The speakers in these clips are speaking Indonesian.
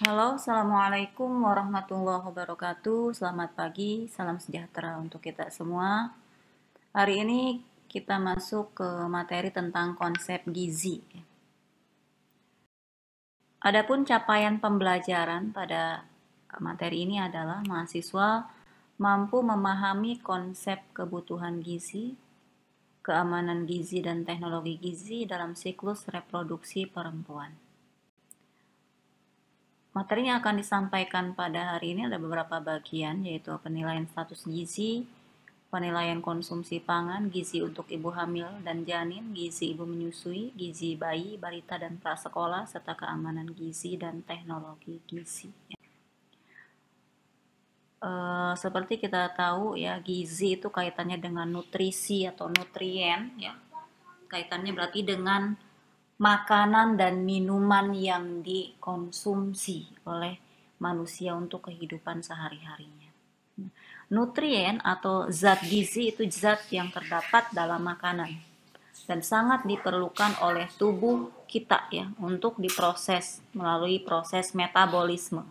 Halo, Assalamualaikum warahmatullahi wabarakatuh. Selamat pagi, salam sejahtera untuk kita semua. Hari ini kita masuk ke materi tentang konsep gizi. Adapun capaian pembelajaran pada materi ini adalah mahasiswa mampu memahami konsep kebutuhan gizi, keamanan gizi dan teknologi gizi dalam siklus reproduksi perempuan. Materi yang akan disampaikan pada hari ini ada beberapa bagian, yaitu penilaian status gizi, penilaian konsumsi pangan, gizi untuk ibu hamil dan janin, gizi ibu menyusui, gizi bayi, balita dan prasekolah, serta keamanan gizi dan teknologi gizi. Seperti kita tahu ya, gizi itu kaitannya dengan nutrisi atau nutrien ya. Kaitannya berarti dengan makanan dan minuman yang dikonsumsi oleh manusia untuk kehidupan sehari-harinya. Nutrien atau zat gizi itu zat yang terdapat dalam makanan dan sangat diperlukan oleh tubuh kita ya untuk diproses melalui proses metabolisme.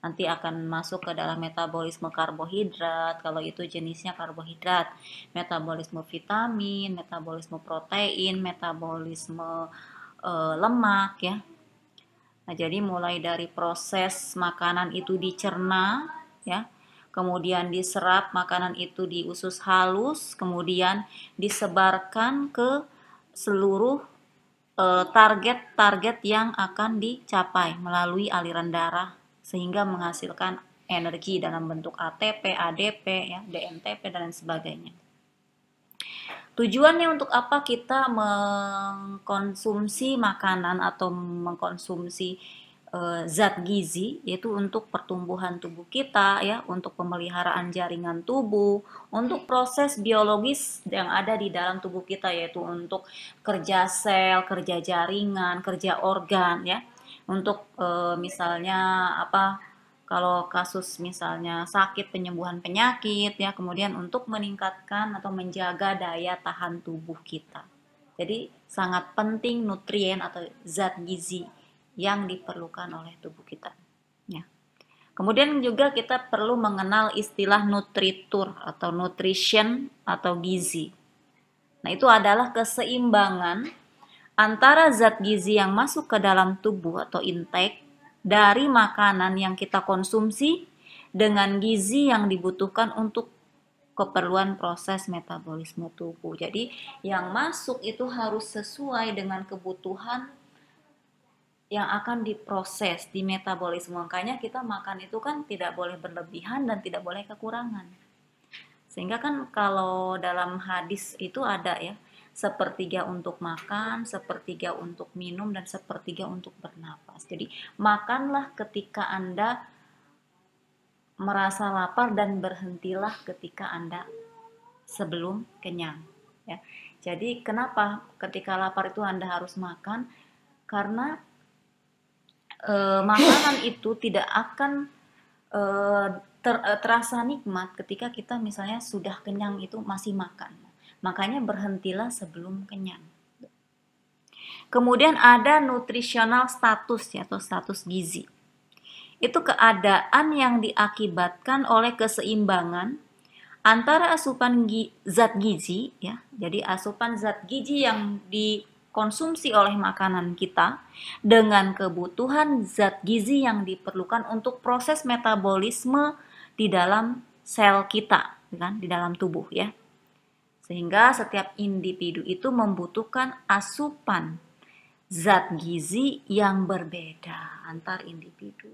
Nanti akan masuk ke dalam metabolisme karbohidrat, kalau itu jenisnya karbohidrat, metabolisme vitamin, metabolisme protein, metabolisme lemak ya. Nah, jadi mulai dari proses makanan itu dicerna ya, kemudian diserap makanan itu di usus halus, kemudian disebarkan ke seluruh target-target yang akan dicapai melalui aliran darah sehingga menghasilkan energi dalam bentuk ATP, ADP, ya, DNTP dan sebagainya. Tujuannya untuk apa kita mengkonsumsi makanan atau mengkonsumsi zat gizi, yaitu untuk pertumbuhan tubuh kita ya, untuk pemeliharaan jaringan tubuh, untuk proses biologis yang ada di dalam tubuh kita, yaitu untuk kerja sel, kerja jaringan, kerja organ ya, untuk misalnya apa, kalau kasus misalnya sakit, penyembuhan penyakit ya, kemudian untuk meningkatkan atau menjaga daya tahan tubuh kita. Jadi sangat penting nutrien atau zat gizi yang diperlukan oleh tubuh kita. Ya. Kemudian juga kita perlu mengenal istilah nutritur atau nutrition atau gizi. Nah, itu adalah keseimbangan antara zat gizi yang masuk ke dalam tubuh atau intake dari makanan yang kita konsumsi dengan gizi yang dibutuhkan untuk keperluan proses metabolisme tubuh. Jadi yang masuk itu harus sesuai dengan kebutuhan yang akan diproses di metabolisme. Makanya kita makan itu kan tidak boleh berlebihan dan tidak boleh kekurangan. Sehingga kan kalau dalam hadis itu ada ya, sepertiga untuk makan, sepertiga untuk minum, dan sepertiga untuk bernapas. Jadi makanlah ketika Anda merasa lapar dan berhentilah ketika Anda sebelum kenyang. Ya. Jadi kenapa ketika lapar itu Anda harus makan? Karena makanan itu tidak akan terasa nikmat ketika kita misalnya sudah kenyang itu masih makan. Makanya berhentilah sebelum kenyang. Kemudian ada nutritional status ya, atau status gizi. Itu keadaan yang diakibatkan oleh keseimbangan antara asupan zat gizi ya. Jadi asupan zat gizi yang dikonsumsi oleh makanan kita dengan kebutuhan zat gizi yang diperlukan untuk proses metabolisme di dalam sel kita kan, di dalam tubuh ya. Sehingga setiap individu itu membutuhkan asupan zat gizi yang berbeda antar individu.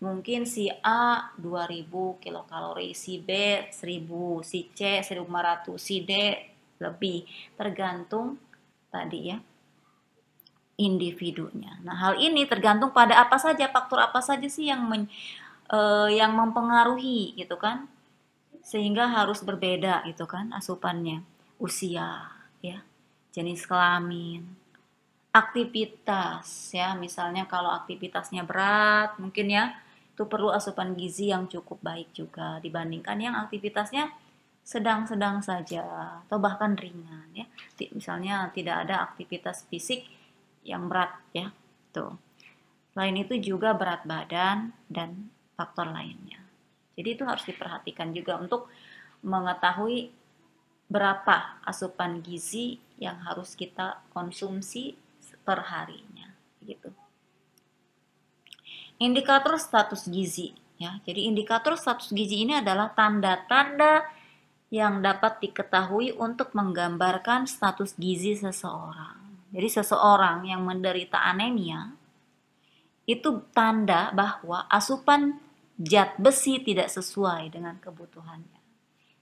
Mungkin si A 2000 kilokalori, si B 1000, si C 1500, si D lebih, tergantung tadi ya individunya. Nah, hal ini tergantung pada apa saja, faktor apa saja sih yang mempengaruhi gitu kan, sehingga harus berbeda gitu kan asupannya. Usia ya, jenis kelamin, aktivitas ya, misalnya kalau aktivitasnya berat mungkin ya itu perlu asupan gizi yang cukup baik juga dibandingkan yang aktivitasnya sedang-sedang saja atau bahkan ringan ya, misalnya tidak ada aktivitas fisik yang berat ya tuh. Selain itu juga berat badan dan faktor lainnya. Jadi itu harus diperhatikan juga untuk mengetahui berapa asupan gizi yang harus kita konsumsi per harinya gitu. Indikator status gizi ya. Jadi indikator status gizi ini adalah tanda-tanda yang dapat diketahui untuk menggambarkan status gizi seseorang. Jadi seseorang yang menderita anemia itu tanda bahwa asupan zat besi tidak sesuai dengan kebutuhannya.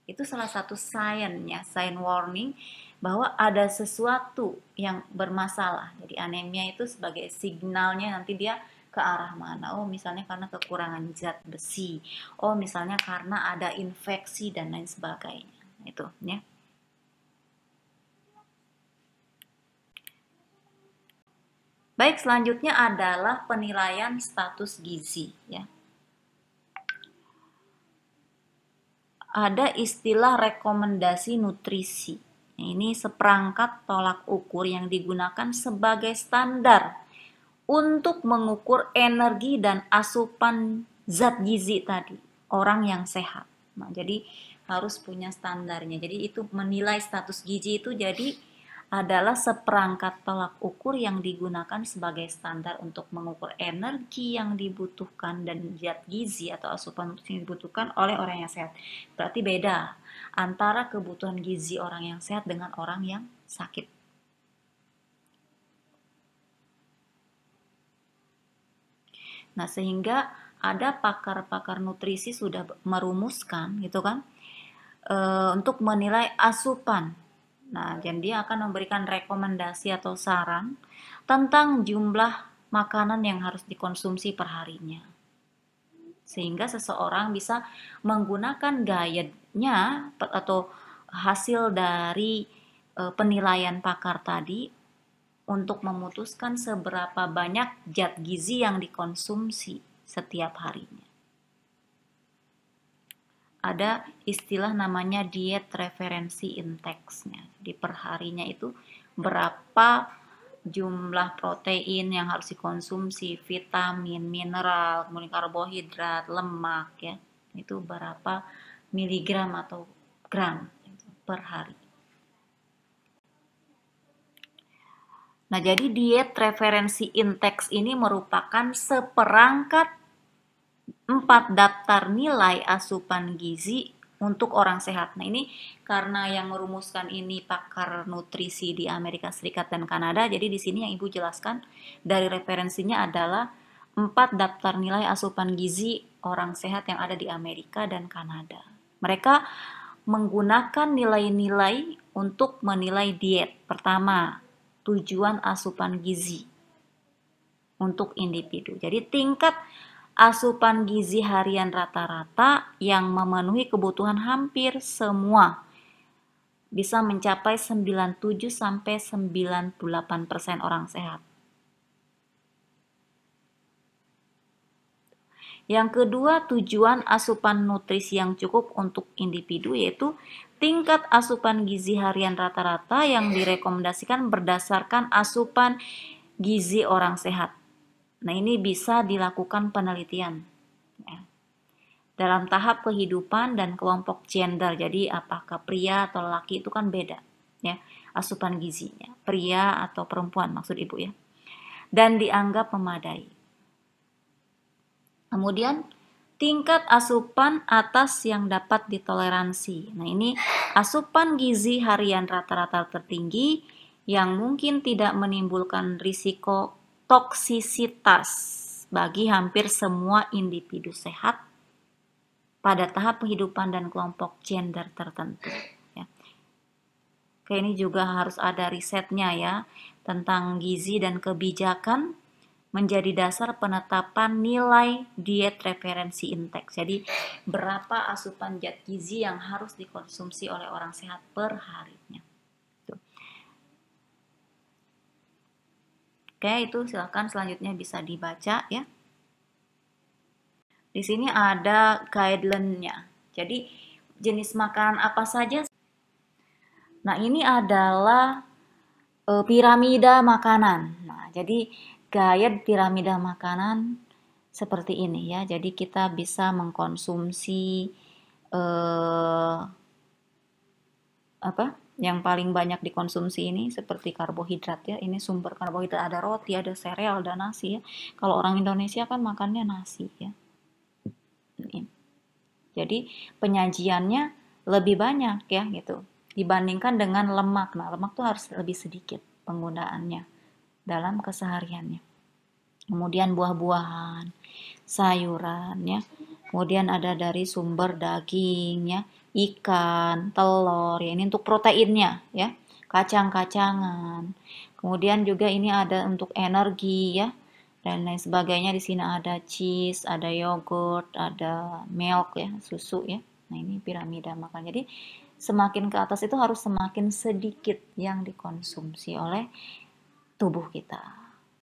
Itu salah satu sign warning bahwa ada sesuatu yang bermasalah. Jadi anemia itu sebagai signalnya nanti dia ke arah mana. Oh, misalnya karena kekurangan zat besi. Oh, misalnya karena ada infeksi dan lain sebagainya. Itu ya. Baik, selanjutnya adalah penilaian status gizi ya. Ada istilah rekomendasi nutrisi. Ini seperangkat tolak ukur yang digunakan sebagai standar untuk mengukur energi dan asupan zat gizi tadi, orang yang sehat. Nah, jadi harus punya standarnya. Jadi itu menilai status gizi itu jadi adalah seperangkat tolak ukur yang digunakan sebagai standar untuk mengukur energi yang dibutuhkan dan zat gizi atau asupan yang dibutuhkan oleh orang yang sehat. Berarti beda antara kebutuhan gizi orang yang sehat dengan orang yang sakit. Nah, sehingga ada pakar-pakar nutrisi sudah merumuskan gitu kan untuk menilai asupan. Nah, dan dia akan memberikan rekomendasi atau saran tentang jumlah makanan yang harus dikonsumsi per harinya. Sehingga seseorang bisa menggunakan guide-nya atau hasil dari penilaian pakar tadi untuk memutuskan seberapa banyak zat gizi yang dikonsumsi setiap harinya. Ada istilah namanya diet referensi index-nya. Di perharinya itu berapa jumlah protein yang harus dikonsumsi, vitamin, mineral, kemudian karbohidrat, lemak ya. Itu berapa miligram atau gram per hari. Nah, jadi diet referensi index ini merupakan seperangkat 4 daftar nilai asupan gizi untuk orang sehat. Nah, ini karena yang merumuskan ini pakar nutrisi di Amerika Serikat dan Kanada, jadi di sini yang Ibu jelaskan dari referensinya adalah 4 daftar nilai asupan gizi orang sehat yang ada di Amerika dan Kanada. Mereka menggunakan nilai-nilai untuk menilai diet. Pertama, tujuan asupan gizi untuk individu. Jadi tingkat asupan gizi harian rata-rata yang memenuhi kebutuhan hampir semua bisa mencapai 97 sampai 98% orang sehat. Yang kedua, tujuan asupan nutrisi yang cukup untuk individu yaitu tingkat asupan gizi harian rata-rata yang direkomendasikan berdasarkan asupan gizi orang sehat. Nah, ini bisa dilakukan penelitian ya, dalam tahap kehidupan dan kelompok gender. Jadi apakah pria atau laki itu kan beda ya asupan gizinya, pria atau perempuan maksud Ibu ya, dan dianggap memadai. Kemudian tingkat asupan atas yang dapat ditoleransi. Nah, ini asupan gizi harian rata-rata tertinggi yang mungkin tidak menimbulkan risiko toksisitas bagi hampir semua individu sehat pada tahap kehidupan dan kelompok gender tertentu. Ya. Oke, ini juga harus ada risetnya ya tentang gizi dan kebijakan menjadi dasar penetapan nilai diet referensi index. Jadi berapa asupan zat gizi yang harus dikonsumsi oleh orang sehat per harinya. Oke, itu silakan selanjutnya bisa dibaca ya. Di sini ada guideline-nya. Jadi jenis makanan apa saja? Nah, ini adalah piramida makanan. Nah, jadi gaya piramida makanan seperti ini ya. Jadi kita bisa mengkonsumsi eh, apa yang paling banyak dikonsumsi ini seperti karbohidrat ya. Ini sumber karbohidrat, ada roti, ada sereal, ada nasi ya. Kalau orang Indonesia kan makannya nasi ya. Jadi penyajiannya lebih banyak ya gitu dibandingkan dengan lemak. Nah, lemak tuh harus lebih sedikit penggunaannya dalam kesehariannya. Kemudian buah-buahan, sayuran ya. Kemudian ada dari sumber daging ya, ikan, telur ya. Ini untuk proteinnya ya. Kacang-kacangan. Kemudian juga ini ada untuk energi ya, dan lain sebagainya. Di sini ada cheese, ada yogurt, ada milk ya, susu ya. Nah, ini piramida makan. Jadi semakin ke atas itu harus semakin sedikit yang dikonsumsi oleh tubuh kita.